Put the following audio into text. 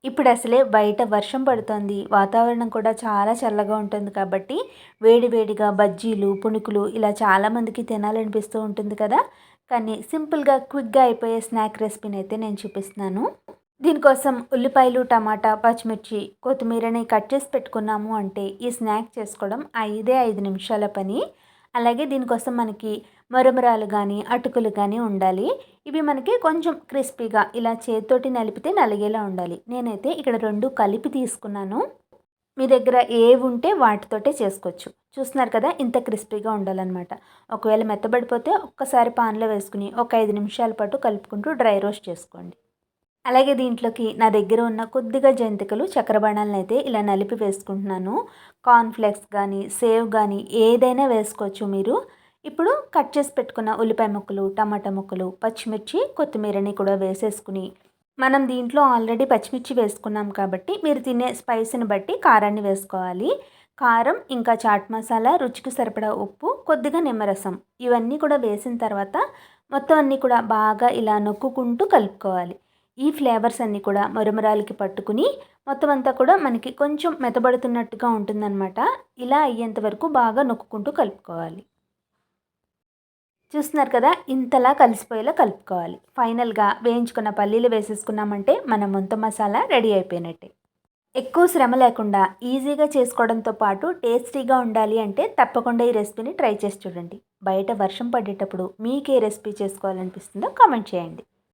ఇప్పుడు అసలే బయట వర్షం పడుతోంది. వాతావరణం కూడా చాలా చల్లగా ఉంటుంది కాబట్టి వేడి వేడిగా బజ్జీలు, పునుకులు ఇలా చాలామందికి తినాలనిపిస్తూ ఉంటుంది కదా! కానీ సింపుల్‌గా, క్విక్‌గా అయిపోయే స్నాక్ రెసిపీని అయితే నేను చూపిస్తున్నాను. దీనికోసం ఉల్లిపాయలు, టమాటా, పచ్చిమిర్చి, కొత్తిమీరని కట్ చేసి పెట్టుకున్నాము అంటే ఈ స్నాక్ చేసుకోవడం 5 నిమిషాల పని. అలాగే దీనికోసం మనకి మరమరాలు గానీ, అటుకులు గానీ ఉండాలి. ఇవి మనకి కొంచెం క్రిస్పీగా ఇలా చేత్తోటి నలిపితే నలిగేలా ఉండాలి. నేనైతే ఇక్కడ 2 కలిపి తీసుకున్నాను. మీ దగ్గర ఏవుంటే వాటితోటే చేసుకోవచ్చు. చూస్తున్నారు కదా! ఇంత క్రిస్పీగా ఉండాలనమాట. ఒకవేళ మెత్తబడిపోతే ఒక్కసారి పాన్‌లో వేసుకొని ఒక 5 నిమిషాల పాటు కలుపుకుంటూ డ్రై రోస్ట్ చేసుకోండి. అలాగే దీంట్లోకి నా దగ్గర ఉన్న కొద్దిగా జంతికలు, చక్కెర బాణాలనైతే ఇలా నలిపి వేసుకుంటున్నాను. కార్న్ ఫ్లేక్స్ గానీ, సేవ్ గానీ ఏదైనా వేసుకోవచ్చు మీరు. ఇప్పుడు కట్ చేసి పెట్టుకున్న ఉల్లిపాయ ముక్కలు, టమాటా ముక్కలు, పచ్చిమిర్చి, కొత్తిమీరని కూడా వేసేసుకుని, మనం దీంట్లో ఆల్రెడీ పచ్చిమిర్చి వేసుకున్నాం కాబట్టి మీరు తినే స్పైస్‌ని బట్టి కారాన్ని వేసుకోవాలి. కారం, ఇంకా చాట్ మసాలా, రుచికి సరిపడా ఉప్పు, కొద్దిగా నిమ్మరసం ఇవన్నీ కూడా వేసిన తర్వాత మొత్తం అన్నీ కూడా బాగా ఇలా నొక్కుకుంటూ కలుపుకోవాలి. ఈ ఫ్లేవర్స్ అన్నీ కూడా మరమరాలకి పట్టుకుని మొత్తం అంతా కూడా మనకి కొంచెం మెత్తబడుతున్నట్టుగా ఉంటుందన్నమాట. ఇలా అయ్యేంత వరకు బాగా నొక్కుకుంటూ కలుపుకోవాలి. చూస్తున్నారు కదా! ఇంతలా కలిసిపోయేలా కలుపుకోవాలి. ఫైనల్‌గా వేయించుకున్న పల్లీలు వేసేసుకున్నామంటే మన ముంత మసాలా రెడీ అయిపోయినట్టే. ఎక్కువ శ్రమ లేకుండా ఈజీగా చేసుకోవడంతో పాటు టేస్టీగా ఉండాలి అంటే తప్పకుండా ఈ రెసిపీని ట్రై చేసి చూడండి. బయట వర్షం పడేటప్పుడు మీకు ఏ రెసిపీ చేసుకోవాలనిపిస్తుందో కామెంట్ చేయండి.